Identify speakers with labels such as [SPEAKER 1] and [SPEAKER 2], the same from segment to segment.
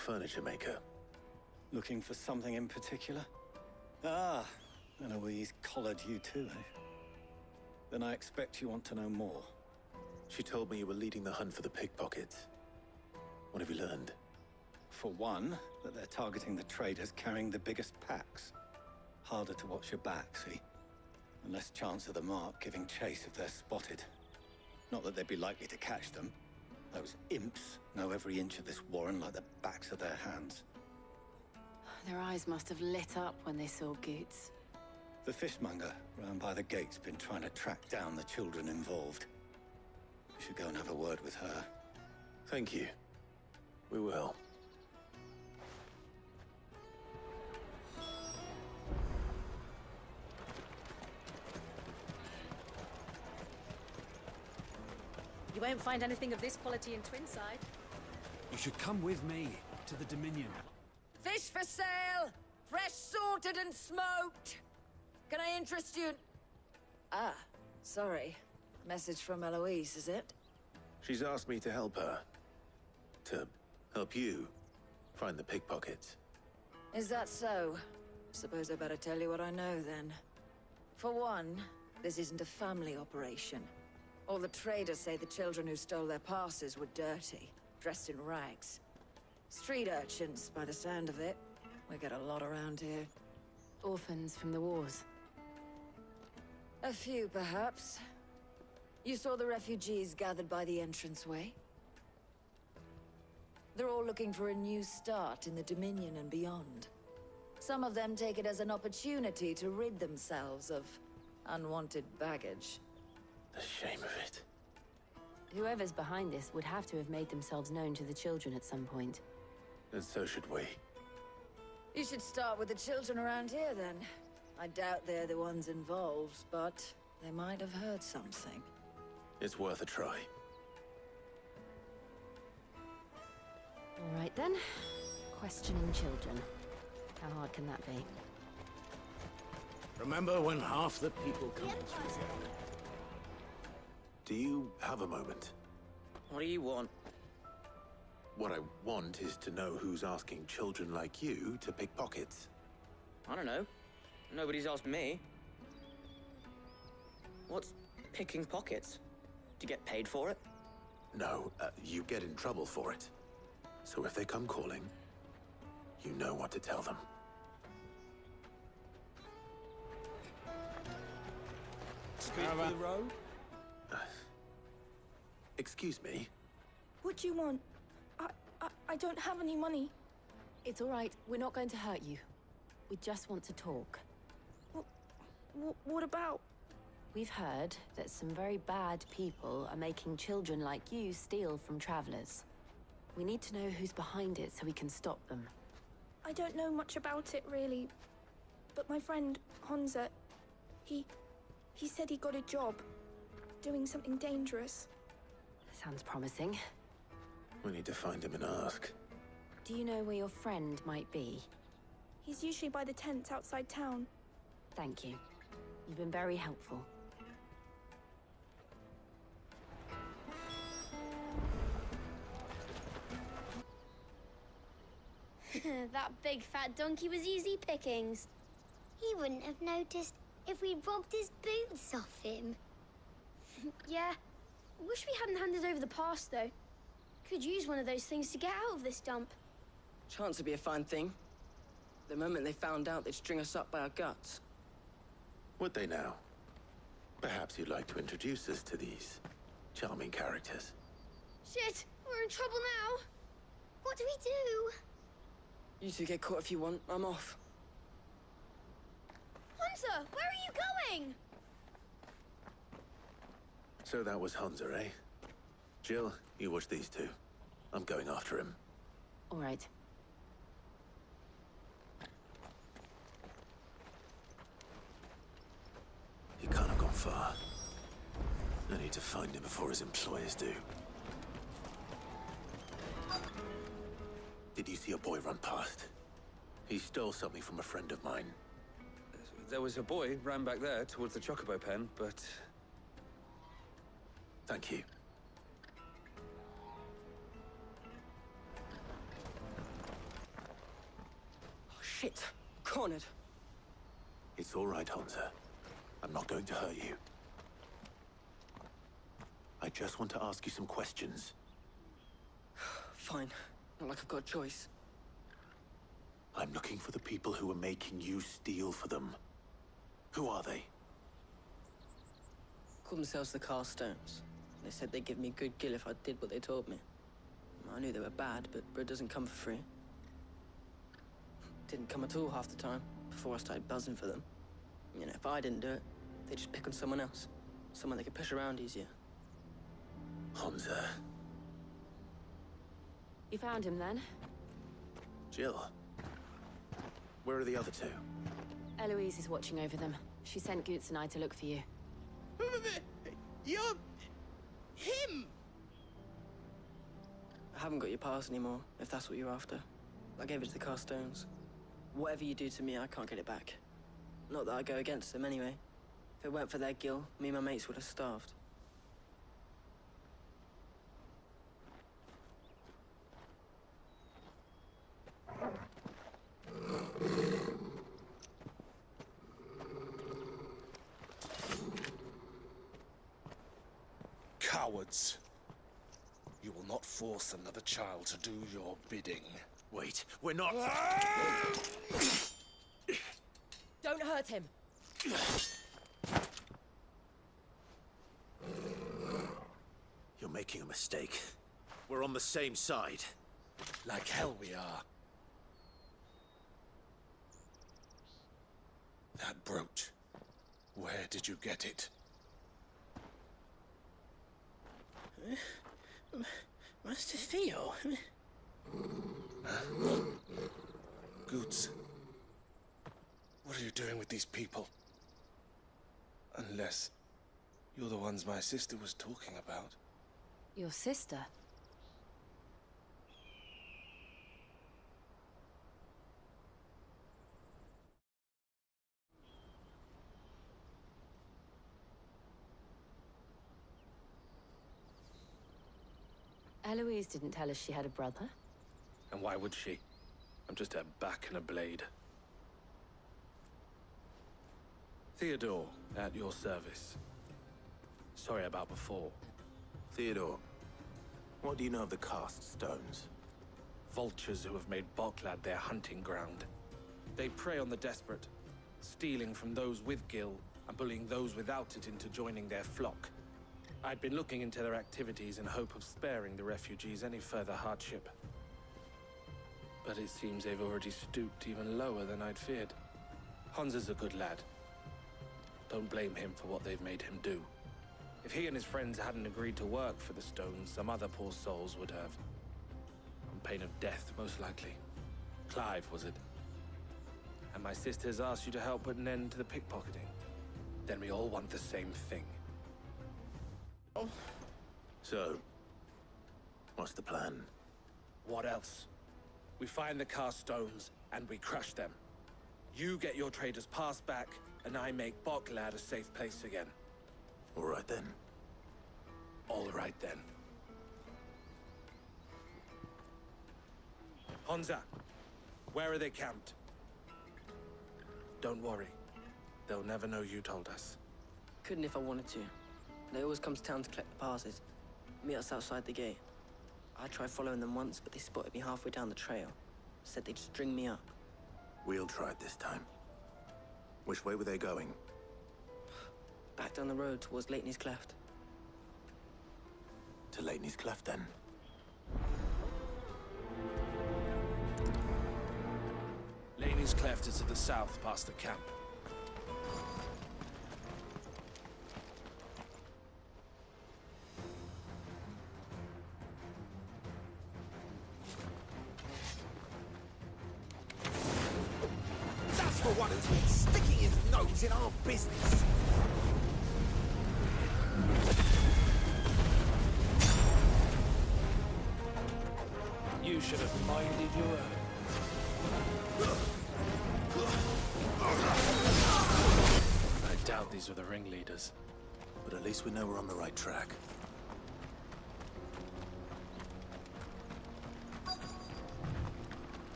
[SPEAKER 1] furniture maker.
[SPEAKER 2] Looking for something in particular? Ah, and Eloise collared you too, eh? Then I expect you want to know more.
[SPEAKER 1] She told me you were leading the hunt for the pickpockets. What have you learned?
[SPEAKER 2] For one, that they're targeting the traders carrying the biggest packs. Harder to watch your back, see? And less chance of the mark giving chase if they're spotted. Not that they'd be likely to catch them. Those imps know every inch of this warren like the backs of their hands.
[SPEAKER 3] Their eyes must have lit up when they saw Goots.
[SPEAKER 2] The fishmonger round by the gate's been trying to track down the children involved. We should go and have a word with her.
[SPEAKER 1] Thank you. We will.
[SPEAKER 4] You won't find anything of this quality in Twinside.
[SPEAKER 5] You should come with me to the Dominion.
[SPEAKER 6] Fish for sale! Fresh sorted and smoked! Can I interest you in... Ah, sorry. Message from Eloise, is it?
[SPEAKER 1] She's asked me to help her. To help you find the pickpockets.
[SPEAKER 6] Is that so? Suppose I better tell you what I know, then. For one, this isn't a family operation. All the traders say the children who stole their passes were dirty, dressed in rags. Street urchins, by the sound of it. We get a lot around here.
[SPEAKER 3] Orphans from the wars.
[SPEAKER 6] A few, perhaps. You saw the refugees gathered by the entranceway? They're all looking for a new start in the Dominion and beyond. Some of them take it as an opportunity to rid themselves of unwanted baggage.
[SPEAKER 1] The shame of it.
[SPEAKER 3] Whoever's behind this would have to have made themselves known to the children at some point.
[SPEAKER 1] And so should we.
[SPEAKER 6] You should start with the children around here, then. I doubt they're the ones involved, but they might have heard something.
[SPEAKER 1] It's worth a try.
[SPEAKER 3] All right, then. Questioning children. How hard can that be?
[SPEAKER 5] Remember when half the people come through?
[SPEAKER 1] Do you have a moment?
[SPEAKER 7] What do you want?
[SPEAKER 1] What I want is to know who's asking children like you to pick pockets.
[SPEAKER 7] I don't know. Nobody's asked me. What's picking pockets? Do you get paid for it?
[SPEAKER 1] No, you get in trouble for it. So if they come calling, you know what to tell them.
[SPEAKER 5] Speed for the road?
[SPEAKER 1] Excuse me?
[SPEAKER 8] What do you want? I don't have any money.
[SPEAKER 3] It's all right. We're not going to hurt you. We just want to talk.
[SPEAKER 8] What about?
[SPEAKER 3] We've heard that some very bad people are making children like you steal from travelers. We need to know who's behind it so we can stop them.
[SPEAKER 8] I don't know much about it, really. But my friend, Honza, he said he got a job. Doing something dangerous.
[SPEAKER 3] Sounds promising.
[SPEAKER 1] We need to find him and ask.
[SPEAKER 3] Do you know where your friend might be?
[SPEAKER 8] He's usually by the tents outside town.
[SPEAKER 3] Thank you. You've been very helpful.
[SPEAKER 9] That big fat donkey was easy pickings.
[SPEAKER 10] He wouldn't have noticed if we'd robbed his boots off him.
[SPEAKER 9] Yeah. Wish we hadn't handed over the pass, though. Could use one of those things to get out of this dump.
[SPEAKER 7] Chance would be a fine thing. The moment they found out, they'd string us up by our guts.
[SPEAKER 1] Would they now? Perhaps you'd like to introduce us to these charming characters.
[SPEAKER 9] Shit, we're in trouble now.
[SPEAKER 10] What do we do?
[SPEAKER 7] You two get caught if you want. I'm off.
[SPEAKER 9] Hunter, where are you going?
[SPEAKER 1] So that was Hunter, eh? Jill, you watch these two. I'm going after him.
[SPEAKER 3] All right.
[SPEAKER 1] He can't have gone far. I need to find him before his employers do. Did you see a boy run past? He stole something from a friend of mine.
[SPEAKER 5] There was a boy ran back there towards the Chocobo pen, but...
[SPEAKER 1] Thank you.
[SPEAKER 7] Shit. Cornered.
[SPEAKER 1] It's all right, Hansa. I'm not going to hurt you. I just want to ask you some questions.
[SPEAKER 7] Fine. Not like I've got a choice.
[SPEAKER 1] I'm looking for the people who are making you steal for them. Who are they?
[SPEAKER 7] Called themselves the Carstones. They said they'd give me good gill if I did what they told me. I knew they were bad, but bread doesn't come for free. Didn't come at all half the time, before I started buzzing for them. You know, if I didn't do it, they'd just pick on someone else. Someone they could push around easier.
[SPEAKER 1] Hansa.
[SPEAKER 3] You found him then?
[SPEAKER 1] Jill. Where are the other two?
[SPEAKER 3] Eloise is watching over them. She sent Goots and I to look for you.
[SPEAKER 11] You're... him!
[SPEAKER 7] I haven't got your pass anymore, if that's what you're after. I gave it to the Carstones. Whatever you do to me, I can't get it back. Not that I go against them anyway. If it weren't for their gill, me and my mates would have starved.
[SPEAKER 11] Cowards. You will not force another child to do your bidding.
[SPEAKER 1] Wait, we're not...
[SPEAKER 4] Don't hurt him.
[SPEAKER 1] You're making a mistake. We're on the same side.
[SPEAKER 11] Like hell we are. That brooch. Where did you get it?
[SPEAKER 7] Master Theo?
[SPEAKER 11] Goots. What are you doing with these people? Unless you're the ones my sister was talking about.
[SPEAKER 3] Your sister? Eloise didn't tell us she had a brother.
[SPEAKER 11] And why would she? I'm just a back and a blade. Theodore, at your service. Sorry about before.
[SPEAKER 1] Theodore, what do you know of the Cast Stones?
[SPEAKER 11] Vultures who have made Boklad their hunting ground. They prey on the desperate, stealing from those with gil and bullying those without it into joining their flock. I'd been looking into their activities in hope of sparing the refugees any further hardship. But it seems they've already stooped even lower than I'd feared. Hansa's a good lad. Don't blame him for what they've made him do. If he and his friends hadn't agreed to work for the Stones, some other poor souls would have. On pain of death, most likely. Clive, was it? And my sisters asked you to help put an end to the pickpocketing. Then we all want the same thing.
[SPEAKER 1] So, what's the plan?
[SPEAKER 11] What else? We find the Carstones and we crush them. You get your trader's pass back, and I make Boklad a safe place again.
[SPEAKER 1] All right then.
[SPEAKER 11] All right then. Hansa, where are they camped? Don't worry. They'll never know you told us.
[SPEAKER 7] Couldn't if I wanted to. They always come to town to collect the passes. Meet us outside the gate. I tried following them once, but they spotted me halfway down the trail. Said they'd string me up.
[SPEAKER 1] We'll try it this time. Which way were they going?
[SPEAKER 7] Back down the road towards Lateney's Cleft.
[SPEAKER 1] To Lateney's Cleft, then.
[SPEAKER 11] Lateney's Cleft is to the south, past the camp.
[SPEAKER 12] That's for one who's been sticking his nose in our business.
[SPEAKER 11] You should have minded your own. I doubt these were the ringleaders.
[SPEAKER 1] But at least we know we're on the right track.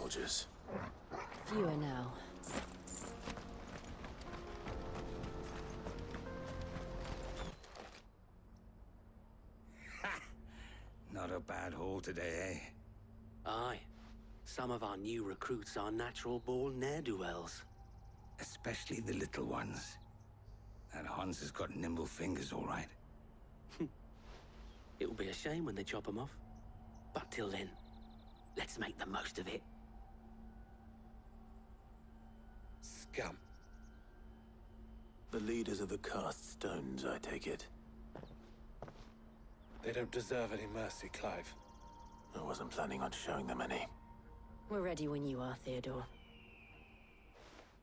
[SPEAKER 1] soldiers.
[SPEAKER 3] Fewer now.
[SPEAKER 13] Not a bad haul today, eh?
[SPEAKER 14] Aye. Some of our new recruits are natural-born ne'er-do-wells.
[SPEAKER 13] Especially the little ones. That Hans has got nimble fingers, all right.
[SPEAKER 14] It will be a shame when they chop them off. But till then, let's make the most of it.
[SPEAKER 11] Scum.
[SPEAKER 1] The leaders of the cast stones, I take it.
[SPEAKER 11] They don't deserve any mercy, Clive.
[SPEAKER 1] I wasn't planning on showing them any.
[SPEAKER 3] We're ready when you are, Theodore.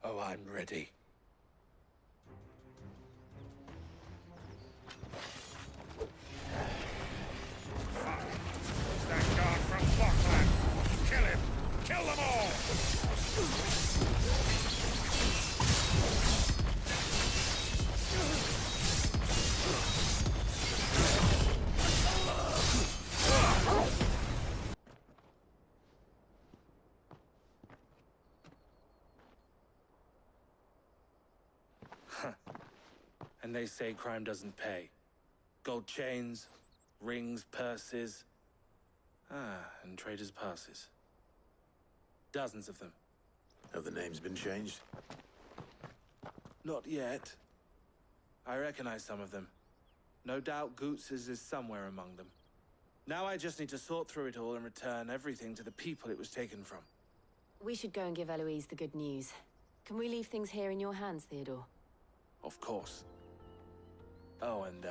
[SPEAKER 11] Oh, I'm ready.
[SPEAKER 12] That guard from Blockland! Kill him! Kill them all!
[SPEAKER 11] And they say crime doesn't pay. Gold chains, rings, purses. And traders' passes. Dozens of them.
[SPEAKER 1] Have the names been changed?
[SPEAKER 11] Not yet. I recognize some of them. No doubt Goots's is somewhere among them. Now I just need to sort through it all and return everything to the people it was taken from.
[SPEAKER 3] We should go and give Eloise the good news. Can we leave things here in your hands, Theodore?
[SPEAKER 11] Of course. Oh, and,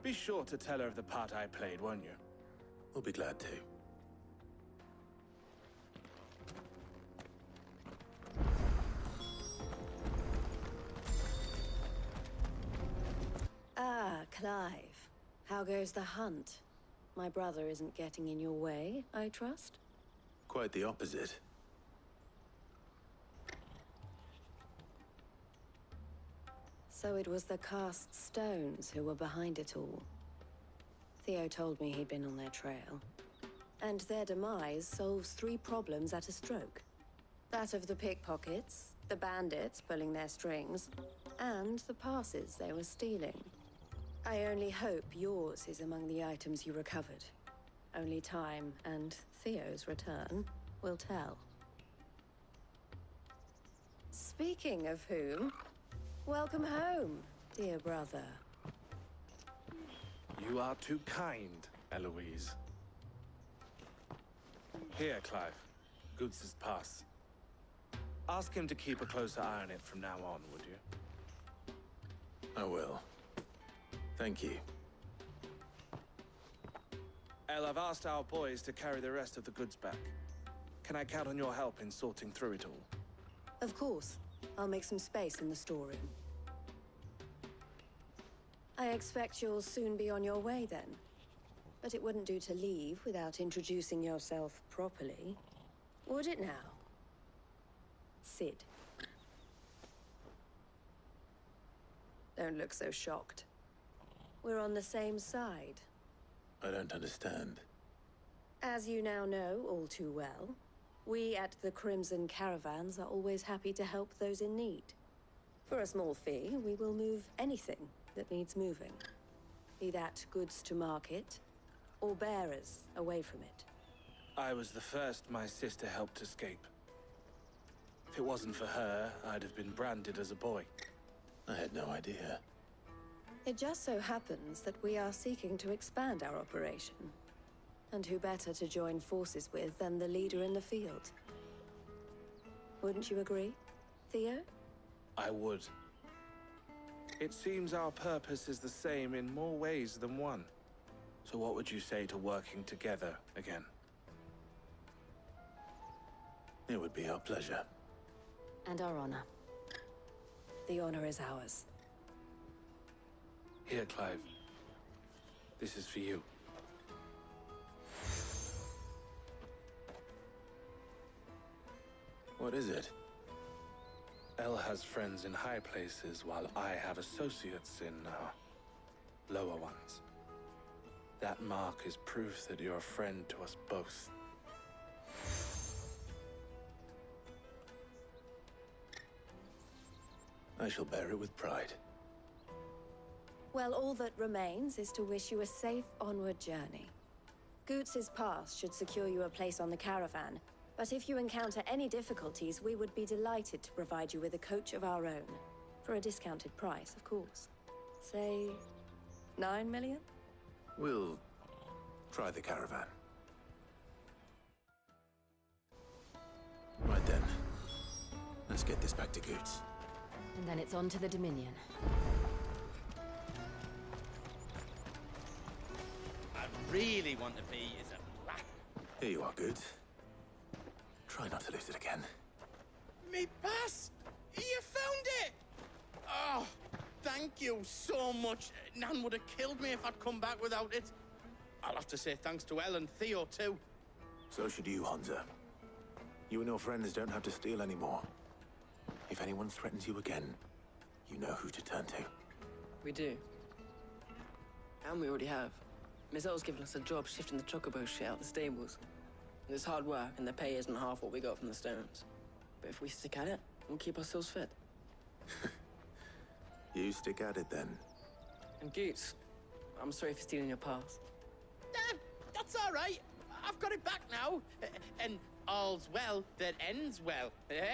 [SPEAKER 11] be sure to tell her of the part I played, won't you?
[SPEAKER 1] We'll be glad to.
[SPEAKER 4] Ah, Clive. How goes the hunt? My brother isn't getting in your way, I trust?
[SPEAKER 1] Quite the opposite.
[SPEAKER 4] So it was the cast stones who were behind it all. Theo told me he'd been on their trail. And their demise solves 3 problems at a stroke. That of the pickpockets, the bandits pulling their strings, and the passes they were stealing. I only hope yours is among the items you recovered. Only time and Theo's return will tell. Speaking of whom, welcome home, dear brother.
[SPEAKER 11] You are too kind, Eloise. Here, Clive. Goots's pass. Ask him to keep a closer eye on it from now on, would you?
[SPEAKER 1] I will. Thank you.
[SPEAKER 11] El, I've asked our boys to carry the rest of the goods back. Can I count on your help in sorting through it all?
[SPEAKER 4] Of course. I'll make some space in the storeroom. I expect you'll soon be on your way then. But it wouldn't do to leave without introducing yourself properly. Would it now? Sid. Don't look so shocked. We're on the same side.
[SPEAKER 1] I don't understand.
[SPEAKER 4] As you now know all too well, we at the Crimson Caravans are always happy to help those in need. For a small fee, we will move anything that needs moving. Be that goods to market, or bearers away from it.
[SPEAKER 11] I was the first my sister helped escape. If it wasn't for her, I'd have been branded as a boy.
[SPEAKER 1] I had no idea.
[SPEAKER 4] It just so happens that we are seeking to expand our operation. And who better to join forces with than the leader in the field? Wouldn't you agree, Theo?
[SPEAKER 11] I would. It seems our purpose is the same in more ways than one. So what would you say to working together again?
[SPEAKER 1] It would be our pleasure.
[SPEAKER 3] And our honor.
[SPEAKER 4] The honor is ours.
[SPEAKER 11] Here, Clive. This is for you.
[SPEAKER 1] What is it?
[SPEAKER 11] El has friends in high places, while I have associates in, lower ones. That mark is proof that you're a friend to us both.
[SPEAKER 1] I shall bear it with pride.
[SPEAKER 4] Well, all that remains is to wish you a safe onward journey. Goots's pass should secure you a place on the caravan, but if you encounter any difficulties, we would be delighted to provide you with a coach of our own. For a discounted price, of course. Say, 9 million?
[SPEAKER 1] We'll try the caravan. Right then. Let's get this back to Goots.
[SPEAKER 3] And then it's on to the Dominion.
[SPEAKER 15] I really want to be is a black.
[SPEAKER 1] Here you are, Goots. Try not to lose it again.
[SPEAKER 15] Me pass! You found it! Oh, thank you so much. Nan would have killed me if I'd come back without it. I'll have to say thanks to Elle and Theo, too.
[SPEAKER 1] So should you, Honza. You and your friends don't have to steal anymore. If anyone threatens you again, you know who to turn to.
[SPEAKER 7] We do. And we already have. Miss Elle's given us a job shifting the chocobo shit out the stables. It's hard work, and the pay isn't half what we got from the stones. But if we stick at it, we'll keep ourselves fit.
[SPEAKER 1] You stick at it, then.
[SPEAKER 7] And Goots, I'm sorry for stealing your pass.
[SPEAKER 15] That's all right. I've got it back now. And all's well that ends well, eh?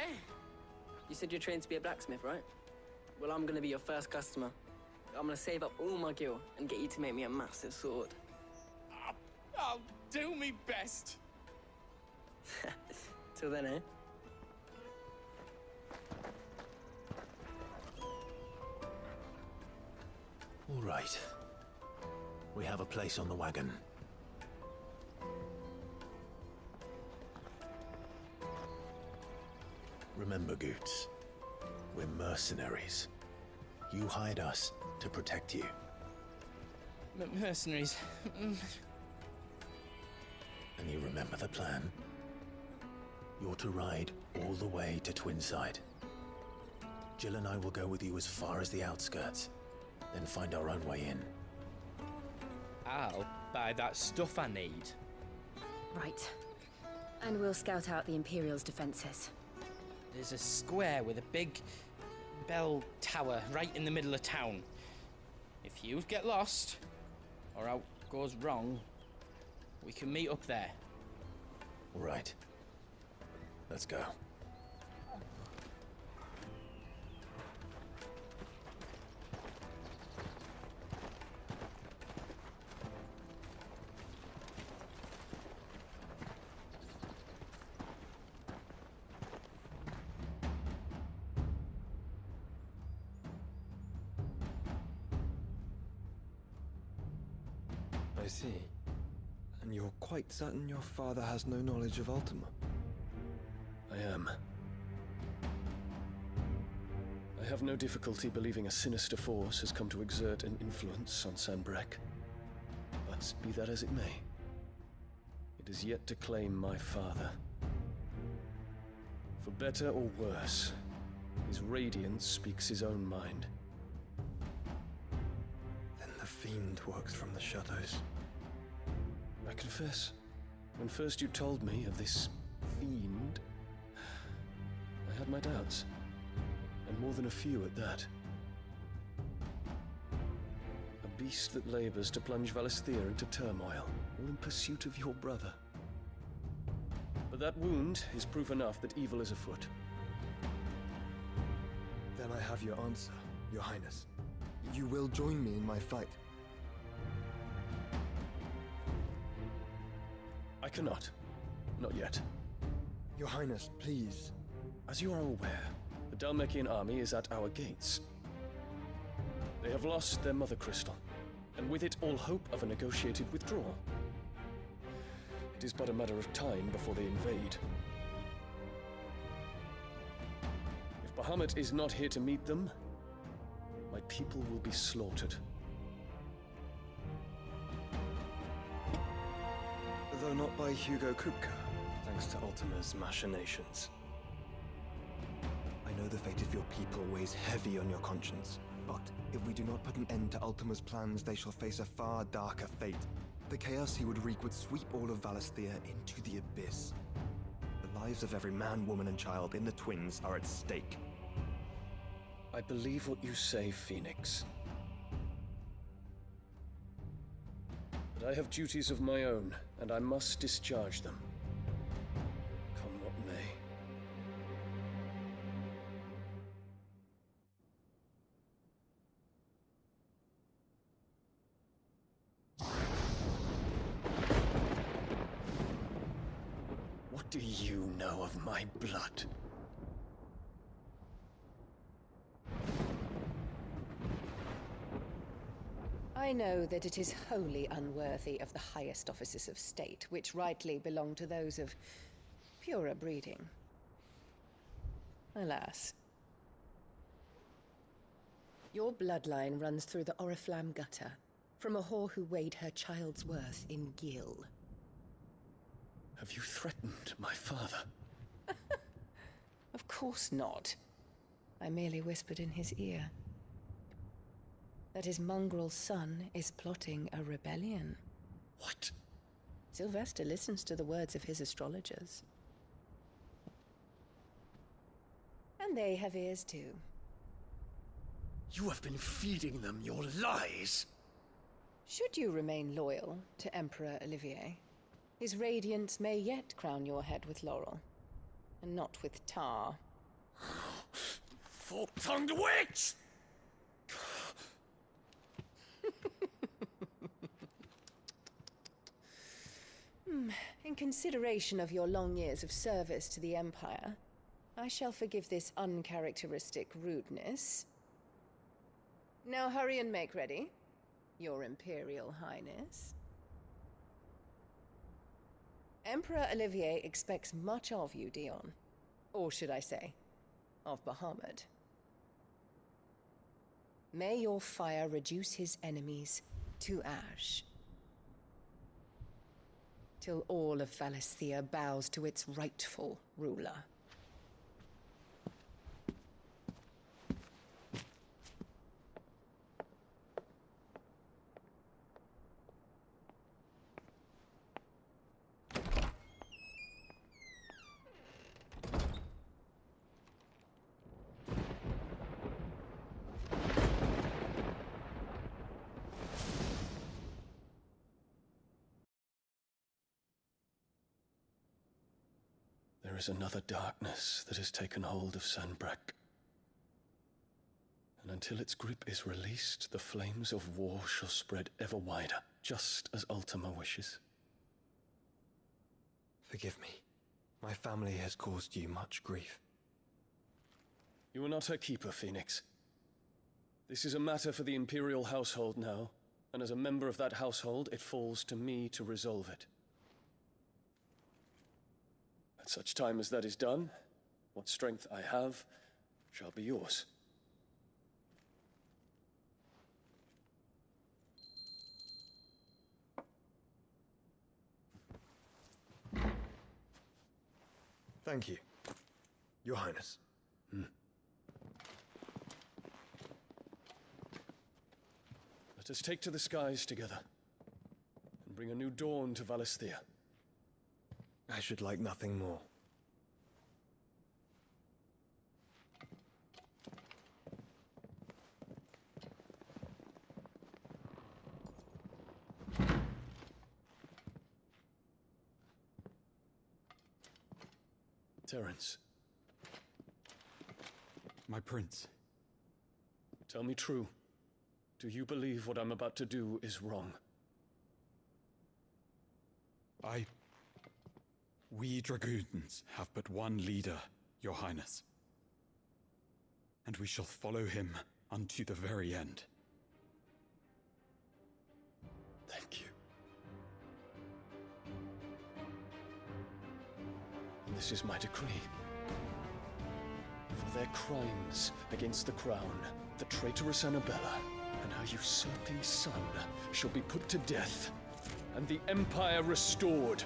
[SPEAKER 7] You said you're trained to be a blacksmith, right? Well, I'm gonna be your first customer. I'm gonna save up all my gil and get you to make me a massive sword.
[SPEAKER 15] I'll do me best.
[SPEAKER 7] Till then, eh?
[SPEAKER 1] All right. We have a place on the wagon. Remember, Goots, we're mercenaries. You hired us to protect you.
[SPEAKER 15] Mercenaries.
[SPEAKER 1] And you remember the plan? You're to ride all the way to Twinside. Jill and I will go with you as far as the outskirts, then find our own way in.
[SPEAKER 16] I'll buy that stuff I need.
[SPEAKER 3] Right. And we'll scout out the Imperial's defenses.
[SPEAKER 16] There's a square with a big bell tower right in the middle of town. If you get lost, or out goes wrong, we can meet up there.
[SPEAKER 1] All right. Let's go.
[SPEAKER 17] I see. And you're quite certain your father has no knowledge of Ultima?
[SPEAKER 18] I am. I have no difficulty believing a sinister force has come to exert an influence on Sanbreque. But be that as it may, it is yet to claim my father. For better or worse, his radiance speaks his own mind.
[SPEAKER 17] Then the fiend works from the shadows.
[SPEAKER 18] I confess, when first you told me of this fiend, I had my doubts, and more than a few at that. A beast that labors to plunge Valisthea into turmoil, all in pursuit of your brother. But that wound is proof enough that evil is afoot.
[SPEAKER 17] Then I have your answer, Your Highness. You will join me in my fight.
[SPEAKER 18] I cannot. Not yet.
[SPEAKER 17] Your Highness, please.
[SPEAKER 18] As you are aware, the Dhalmekian army is at our gates. They have lost their mother crystal, and with it all hope of a negotiated withdrawal. It is but a matter of time before they invade. If Bahamut is not here to meet them, my people will be slaughtered.
[SPEAKER 17] Though not by Hugo Kupka, thanks to Ultima's machinations. I know the fate of your people weighs heavy on your conscience, but if we do not put an end to Ultima's plans, they shall face a far darker fate. The chaos he would wreak would sweep all of Valisthea into the abyss. The lives of every man, woman, and child in the Twins are at stake.
[SPEAKER 18] I believe what you say, Phoenix. But I have duties of my own, and I must discharge them. Come what may. What do you know of my blood?
[SPEAKER 19] I know that it is wholly unworthy of the highest offices of state, which rightly belong to those of purer breeding. Alas. Your bloodline runs through the Oriflamme gutter, from a whore who weighed her child's worth in gil.
[SPEAKER 18] Have you threatened my father?
[SPEAKER 19] Of course not. I merely whispered in his ear that his mongrel son is plotting a rebellion.
[SPEAKER 18] What?
[SPEAKER 19] Sylvester listens to the words of his astrologers. And they have ears too.
[SPEAKER 18] You have been feeding them your lies!
[SPEAKER 19] Should you remain loyal to Emperor Olivier, his radiance may yet crown your head with laurel, and not with tar.
[SPEAKER 18] Fork-tongued witch!
[SPEAKER 19] In consideration of your long years of service to the Empire, I shall forgive this uncharacteristic rudeness. Now hurry and make ready, Your Imperial Highness. Emperor Olivier expects much of you, Dion. Or should I say, of Bahamut. May your fire reduce his enemies to ash, till all of Valisthea bows to its rightful ruler.
[SPEAKER 18] There is another darkness that has taken hold of Sanbreque. And until its grip is released, the flames of war shall spread ever wider, just as Ultima wishes.
[SPEAKER 17] Forgive me. My family has caused you much grief.
[SPEAKER 18] You are not her keeper, Phoenix. This is a matter for the Imperial household now, and as a member of that household, it falls to me to resolve it. At such time as that is done, what strength I have shall be yours.
[SPEAKER 17] Thank you, Your Highness.
[SPEAKER 18] Let us take to the skies together, and bring a new dawn to Valisthea.
[SPEAKER 17] I should like nothing more.
[SPEAKER 18] Terence.
[SPEAKER 20] My prince.
[SPEAKER 18] Tell me true. Do you believe what I'm about to do is wrong?
[SPEAKER 20] We dragoons have but one leader, Your Highness. And we shall follow him unto the very end.
[SPEAKER 18] Thank you. And this is my decree. For their crimes against the crown, the traitorous Annabella and her usurping son shall be put to death, and the Empire restored.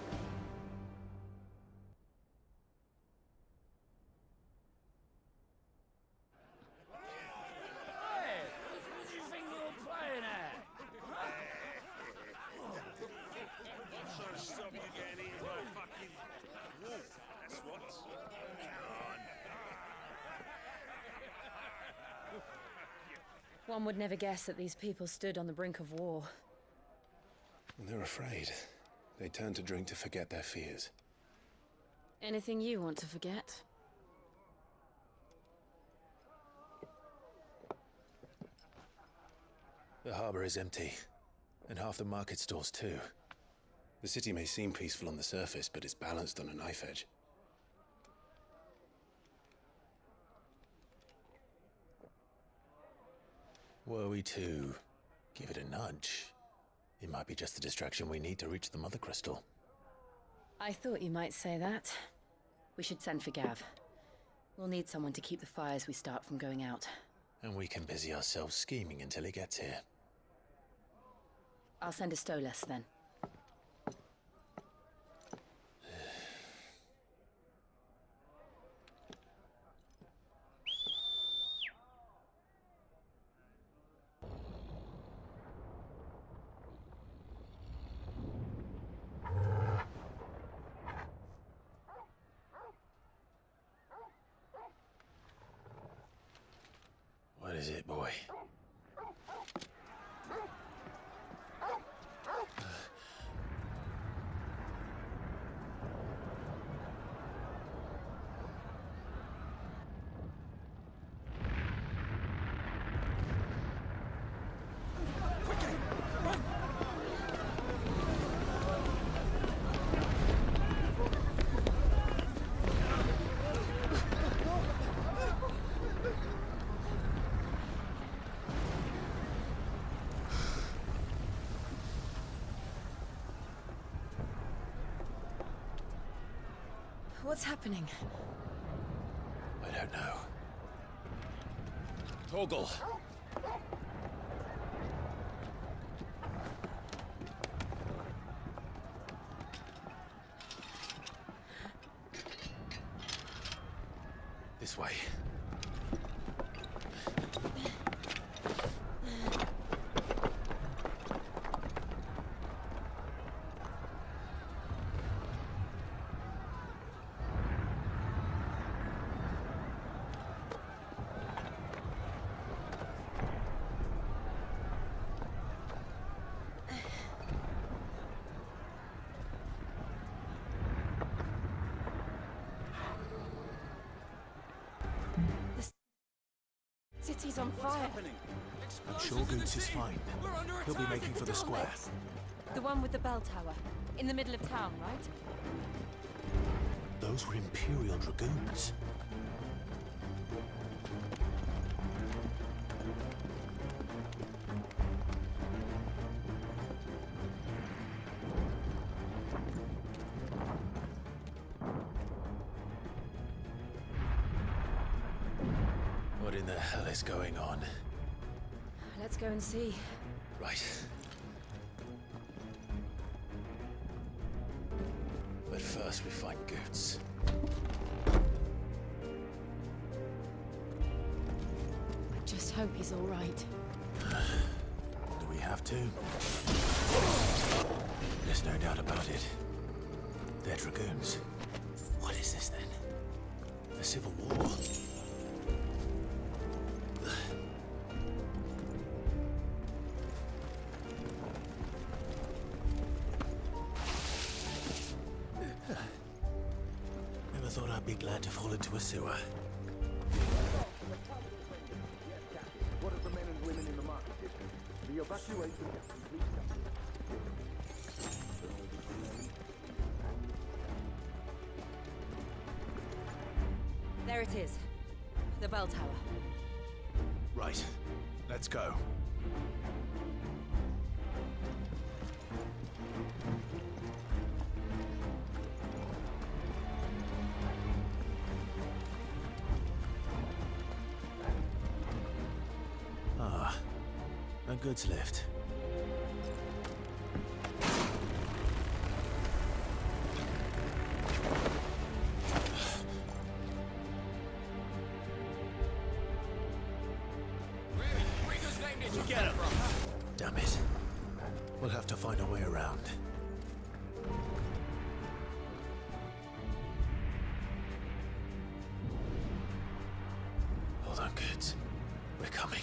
[SPEAKER 21] One would never guess that these people stood on the brink of war.
[SPEAKER 1] And they're afraid. They turn to drink to forget their fears.
[SPEAKER 21] Anything you want to forget?
[SPEAKER 1] The harbor is empty, and half the market stalls too. The city may seem peaceful on the surface, but it's balanced on a knife edge. Were we to give it a nudge, it might be just the distraction we need to reach the Mother Crystal.
[SPEAKER 21] I thought you might say that. We should send for Gav. We'll need someone to keep the fires we start from going out.
[SPEAKER 1] And we can busy ourselves scheming until he gets here.
[SPEAKER 21] I'll send a Stolas then.
[SPEAKER 1] What is it, boy?
[SPEAKER 21] What's happening?
[SPEAKER 1] I don't know. Torgal! This way.
[SPEAKER 21] City's on fire.
[SPEAKER 1] I'm sure Goots is fine. He'll be making for the square.
[SPEAKER 21] The one with the bell tower. In the middle of town, right?
[SPEAKER 1] Those were Imperial Dragoons. What in the hell is going on?
[SPEAKER 21] Let's go and see.
[SPEAKER 1] Right. But first we find Goots.
[SPEAKER 21] I just hope he's all right.
[SPEAKER 1] Do we have to? There's no doubt about it. They're Dragoons. What is this then? The Civil War? Never thought I'd be glad to fall into a sewer.
[SPEAKER 22] What of the men and women in the market district? The evacuation is complete.
[SPEAKER 21] There it is. The bell tower.
[SPEAKER 1] Right. Let's go. Ah, a goods lift. Get him! Damn it. We'll have to find a way around. Hold on, kids. We're coming.